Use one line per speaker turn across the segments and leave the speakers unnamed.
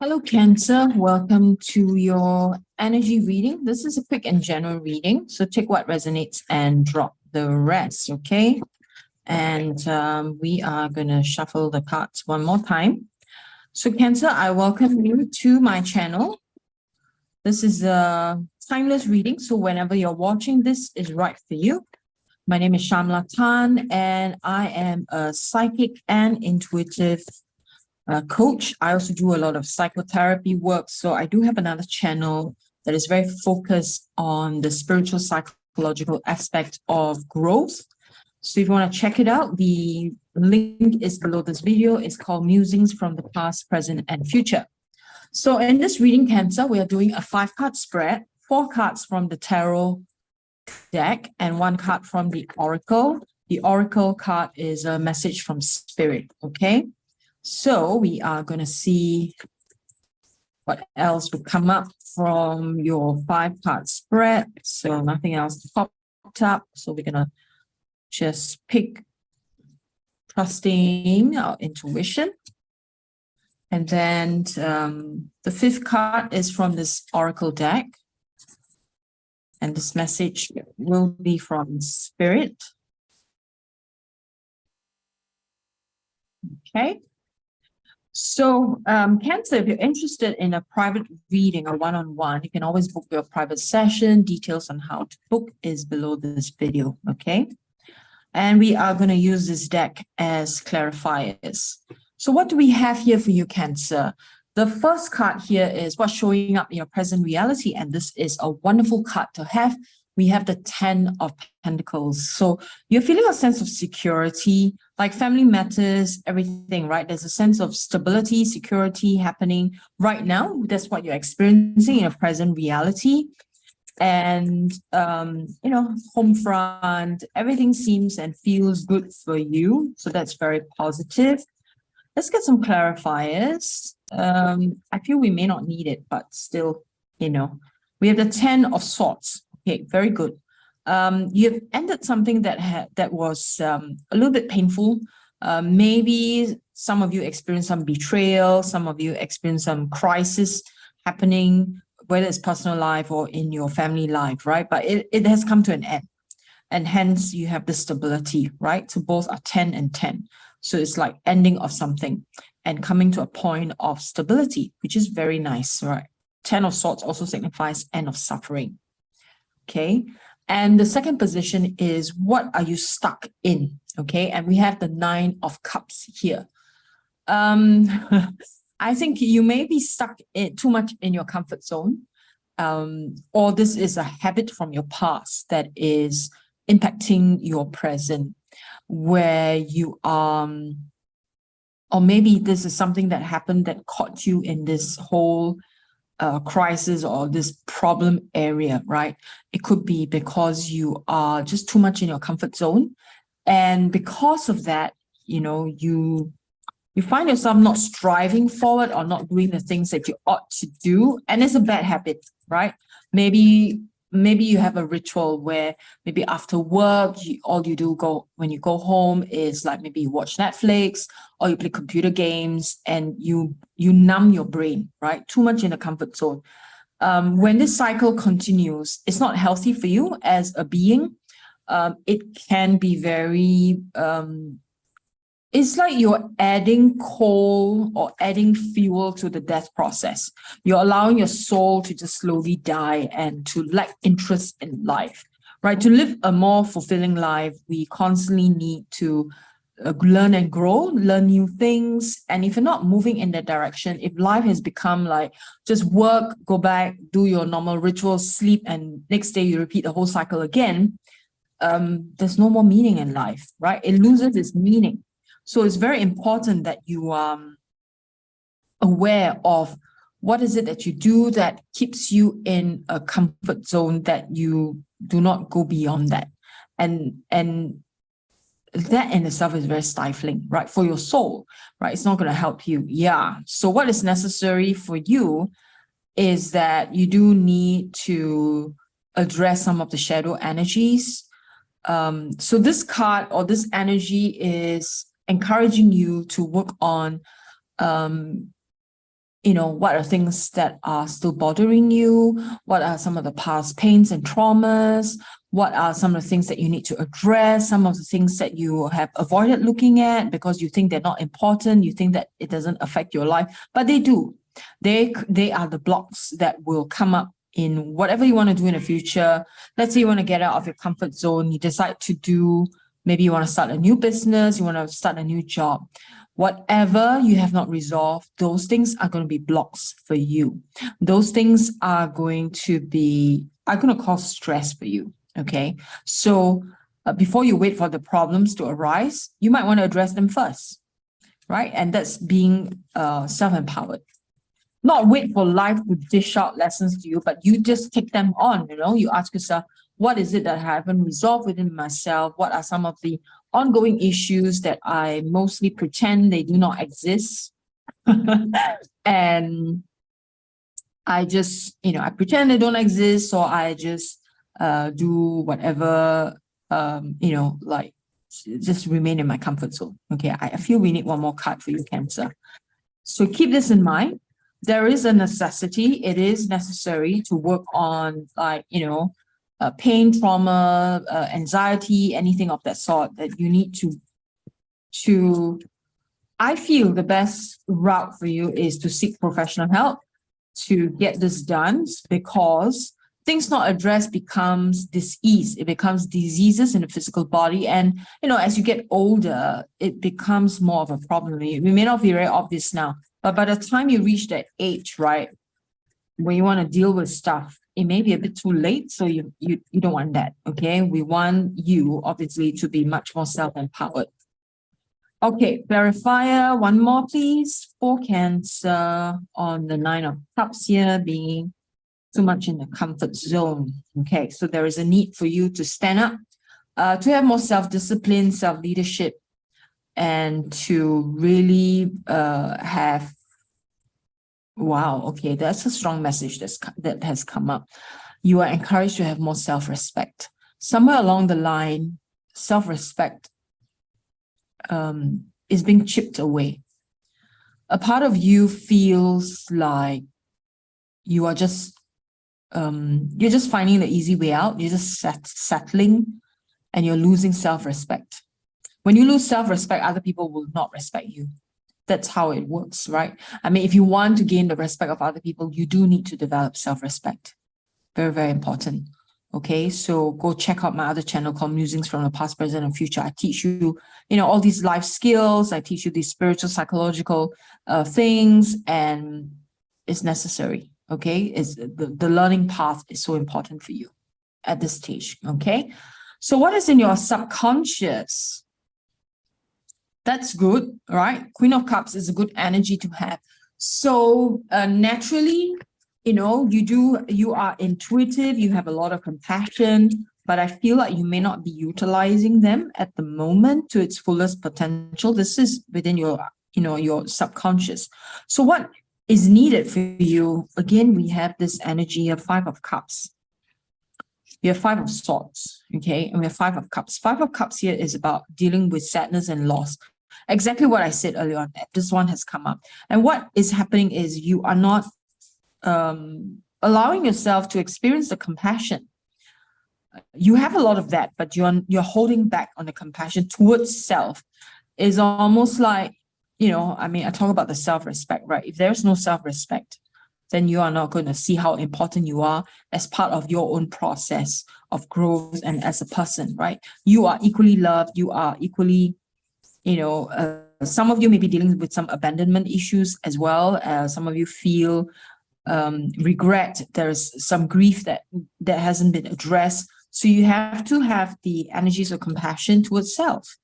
Hello, Cancer. Welcome to your energy reading. This is a quick and general reading, so take what resonates and drop the rest, okay? And we are going to shuffle the cards one more time. So, Cancer, I welcome you to my channel. This is a timeless reading, so whenever you're watching, this is right for you. My name is Shamala, and I am a psychic and intuitive coach. I also do a lot of psychotherapy work. So I do have another channel that is very focused on the spiritual psychological aspect of growth. So if you want to check it out, the link is below this video. It's called Musings from the Past, Present, and Future. So in this reading, Cancer, we are doing a 5-card spread, 4 cards from the tarot deck and 1 card from the oracle. The oracle card is a message from spirit, okay? So we are going to see what else will come up from your 5-card spread. So nothing else popped up. So we're going to just pick trusting our intuition. And then the 5th card is from this oracle deck. And this message will be from spirit. Okay. So, Cancer, if you're interested in a private reading or one-on-one, you can always book your private session. Details on how to book is below this video, okay? And we are going to use this deck as clarifiers. So what do we have here for you, Cancer? The first card here is what's showing up in your present reality, and this is a wonderful card to have. We have the 10 of Pentacles. So you're feeling a sense of security, like family matters, everything, right? There's a sense of stability, security happening right now. That's what you're experiencing in your present reality. And, home front, everything seems and feels good for you. So that's very positive. Let's get some clarifiers. I feel we may not need it, but still, we have the 10 of Swords. Okay, very good. You've ended something that was a little bit painful. Maybe some of you experienced some betrayal, some of you experienced some crisis happening, whether it's personal life or in your family life, right? But it has come to an end. And hence you have the stability, right? So both are 10 and 10. So it's like ending of something and coming to a point of stability, which is very nice, right? 10 of Swords also signifies end of suffering. Okay. And the second position is what are you stuck in? Okay. And we have the 9 of Cups here. I think you may be stuck too much in your comfort zone. Or this is a habit from your past that is impacting your present, where you are, or maybe this is something that happened that caught you in this whole crisis or this problem area, right? It could be because you are just too much in your comfort zone. And because of that, you find yourself not striving forward or not doing the things that you ought to do. And it's a bad habit, right? Maybe you have a ritual where maybe after work, all you do when you go home is like maybe you watch Netflix or you play computer games and you numb your brain, right? Too much in the comfort zone. When this cycle continues, it's not healthy for you as a being. It can be very, it's like you're adding coal or adding fuel to the death process. You're allowing your soul to just slowly die and to lack interest in life, right? To live a more fulfilling life, we constantly need to learn and grow, learn new things. And if you're not moving in that direction, if life has become like just work, go back, do your normal rituals, sleep, and next day you repeat the whole cycle again, there's no more meaning in life, right? It loses its meaning. So it's very important that you are aware of what is it that you do that keeps you in a comfort zone, that you do not go beyond that. And that in itself is very stifling, right? For your soul, right? It's not going to help you. Yeah. So what is necessary for you is that you do need to address some of the shadow energies. So this card or this energy is encouraging you to work on what are things that are still bothering you? What are some of the past pains and traumas? What are some of the things that you need to address? Some of the things that you have avoided looking at because you think they're not important. You think that it doesn't affect your life, but they do. They are the blocks that will come up in whatever you want to do in the future. Let's say you want to get out of your comfort zone. You decide to do, maybe you want to start a new business. You want to start a new job. Whatever you have not resolved, those things are going to be blocks for you. Those things are going to cause stress for you. Okay. So before you wait for the problems to arise, you might want to address them first, right? And that's being self-empowered. Not wait for life to dish out lessons to you, but you just take them on. You ask yourself, what is it that I haven't resolved within myself? What are some of the ongoing issues that I mostly pretend they do not exist? And I just, I pretend they don't exist, so I just do whatever, like just remain in my comfort zone. Okay, I feel we need one more card for you, Cancer. So keep this in mind. There is a necessity. It is necessary to work on, pain, trauma, anxiety, anything of that sort that you need to. I feel the best route for you is to seek professional help to get this done, because things not addressed becomes disease. It becomes diseases in the physical body. And, as you get older, it becomes more of a problem. It may not be very obvious now, but by the time you reach that age, right, when you want to deal with stuff, it may be a bit too late. So you don't want that. Okay. We want you, obviously, to be much more self-empowered. Okay, clarifier, one more, please. For Cancer on the 9 of Cups here, being too much in the comfort zone. Okay, so there is a need for you to stand up, to have more self-discipline, self-leadership, and to really have, wow, okay, that's a strong message that has come up. You are encouraged to have more self-respect. Somewhere along the line, self-respect is being chipped away. A part of you feels like you are just you're just finding the easy way out. You're just settling, and you're losing self-respect. When you lose self-respect, other people will not respect you. That's how it works, right? I mean, if you want to gain the respect of other people, you do need to develop self-respect. Very, very important. Okay, so go check out my other channel called Musings from the Past, Present, and Future. I teach you, all these life skills. I teach you these spiritual, psychological things, and it's necessary. Okay, it's the learning path is so important for you at this stage. Okay, so what is in your subconscious? That's good, right? Queen of Cups is a good energy to have. So naturally, you are intuitive, you have a lot of compassion, but I feel like you may not be utilizing them at the moment to its fullest potential. This is within your, your subconscious. So what is needed for you? Again, we have this energy of 5 of Cups. You have 5 of Swords, okay? And we have 5 of Cups. 5 of Cups here is about dealing with sadness and loss. Exactly what I said earlier on. This one has come up. And what is happening is you are not allowing yourself to experience the compassion. You have a lot of that, but you're holding back on the compassion towards self. Is almost like, I talk about the self-respect, right? If there's no self-respect, then you are not going to see how important you are as part of your own process of growth and as a person, right? You are equally loved. You are equally, some of you may be dealing with some abandonment issues as well. Some of you feel regret. There's some grief that hasn't been addressed. So you have to have the energies of compassion towards self,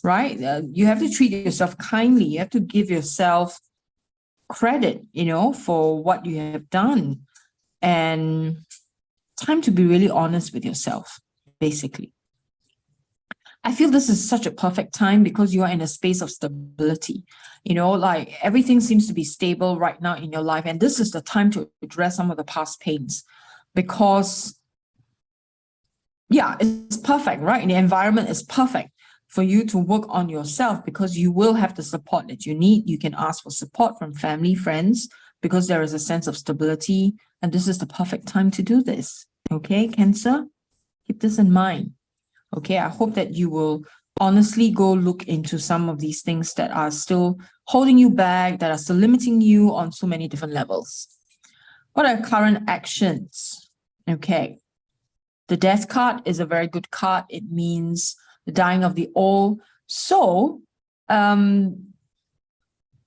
right? You have to treat yourself kindly. You have to give yourself credit, for what you have done, and time to be really honest with yourself, basically. I feel this is such a perfect time because you are in a space of stability. Like everything seems to be stable right now in your life. And this is the time to address some of the past pains because, yeah, it's perfect, right? The environment is perfect for you to work on yourself because you will have the support that you need. You can ask for support from family, friends, because there is a sense of stability, and this is the perfect time to do this. Okay, Cancer, keep this in mind. Okay, I hope that you will honestly go look into some of these things that are still holding you back, that are still limiting you on so many different levels. What are current actions? Okay, the Death card is a very good card. It means the dying of the old. So,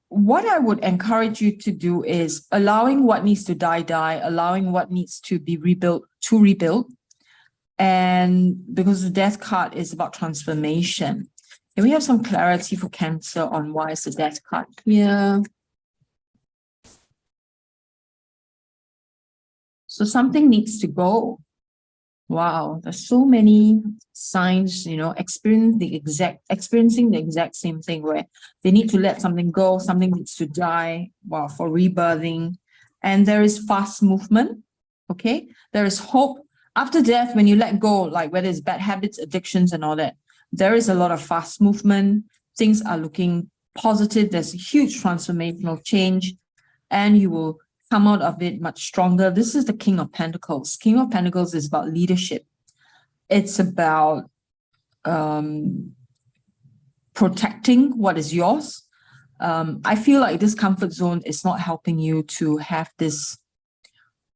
what I would encourage you to do is allowing what needs to die, allowing what needs to be rebuilt to rebuild. And because the Death card is about transformation, and we have some clarity for Cancer on why is the Death card here. So something needs to go. Wow, there's so many signs, experiencing the exact same thing where they need to let something go, something needs to die, wow, for rebirthing. And there is fast movement, okay? There is hope. After death, when you let go, like whether it's bad habits, addictions, and all that, there is a lot of fast movement. Things are looking positive. There's a huge transformational change, and you will come out of it much stronger. This is the King of Pentacles. King of Pentacles is about leadership. It's about protecting what is yours. I feel like this comfort zone is not helping you to have this,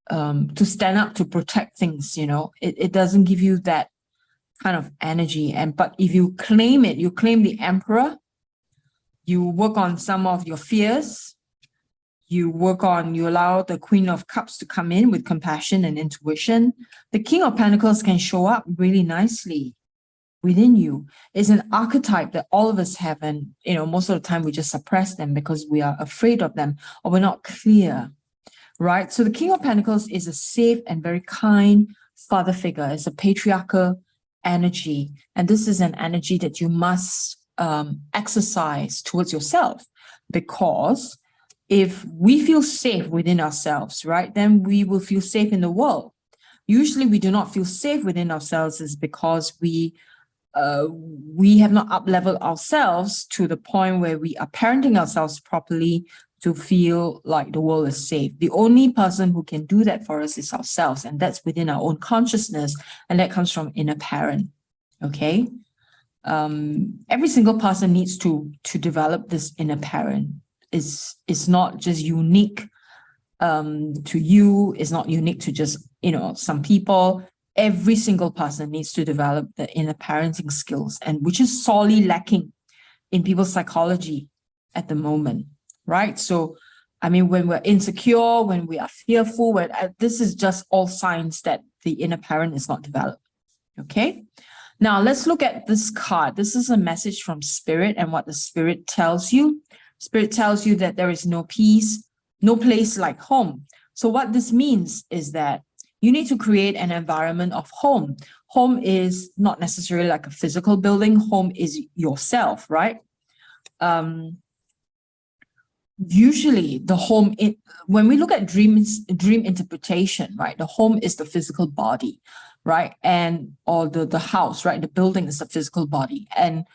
to stand up, to protect things, It doesn't give you that kind of energy. But if you claim it, you claim the Emperor, you work on some of your fears, you allow the Queen of Cups to come in with compassion and intuition. The King of Pentacles can show up really nicely within you. It's an archetype that all of us have, and most of the time we just suppress them because we are afraid of them or we're not clear, right? So the King of Pentacles is a safe and very kind father figure. It's a patriarchal energy, and this is an energy that you must exercise towards yourself, because if we feel safe within ourselves, right, then we will feel safe in the world. Usually we do not feel safe within ourselves is because we have not up-leveled ourselves to the point where we are parenting ourselves properly to feel like the world is safe. The only person who can do that for us is ourselves, and that's within our own consciousness, and that comes from inner parent, okay? Every single person needs to develop this inner parent. It's not just unique to you. It's not unique to just, some people. Every single person needs to develop the inner parenting skills, and which is sorely lacking in people's psychology at the moment, right? So, when we're insecure, when we are fearful, this is just all signs that the inner parent is not developed, okay? Now, let's look at this card. This is a message from Spirit, and what the Spirit tells you. Spirit tells you that there is no peace, no place like home. So what this means is that you need to create an environment of home. Home is not necessarily like a physical building. Home is yourself, right? Usually the home, when we look at dream interpretation, right? The home is the physical body, right? Or the house, right? The building is the physical body. And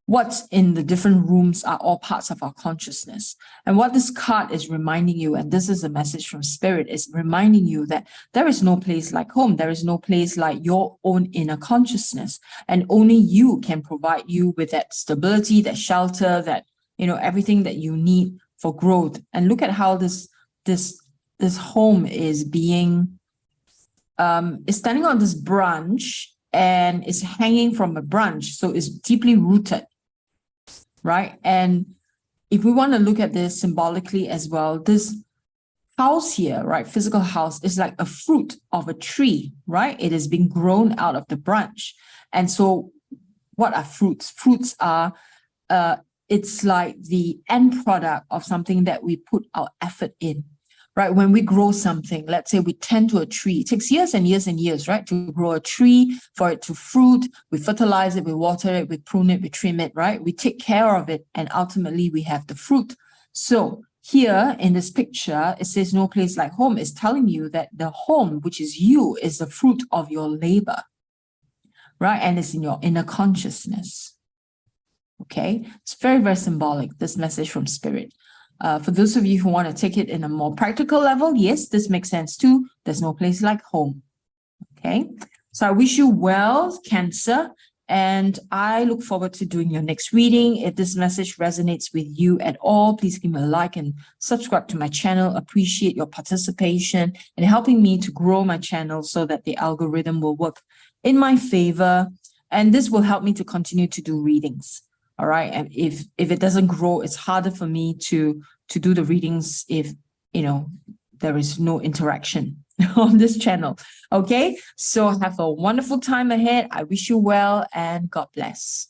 what's in the different rooms are all parts of our consciousness. And what this card is reminding you, and this is a message from Spirit, is reminding you that there is no place like home. There is no place like your own inner consciousness. And only you can provide you with that stability, that shelter, that, everything that you need for growth. And look at how this home is being, is standing on this branch and is hanging from a branch. So it's deeply rooted. Right. And if we want to look at this symbolically as well, this house here, right, physical house, is like a fruit of a tree, right? It is being grown out of the branch. And so what are fruits? Fruits are, it's like the end product of something that we put our effort in, right? When we grow something, let's say we tend to a tree, it takes years and years and years, right, to grow a tree, for it to fruit. We fertilize it, we water it, we prune it, we trim it, right? We take care of it, and ultimately we have the fruit. So here in this picture, it says no place like home. It's telling you that the home, which is you, is the fruit of your labor, right? And it's in your inner consciousness. Okay, it's very, very symbolic, this message from Spirit. For those of you who want to take it in a more practical level, yes, this makes sense too. There's no place like home. Okay, so I wish you well, Cancer, and I look forward to doing your next reading. If this message resonates with you at all, please give me a like and subscribe to my channel. Appreciate your participation and helping me to grow my channel so that the algorithm will work in my favor. And this will help me to continue to do readings. All right. And if it doesn't grow, it's harder for me to do the readings if, there is no interaction on this channel. Okay. So have a wonderful time ahead. I wish you well and God bless.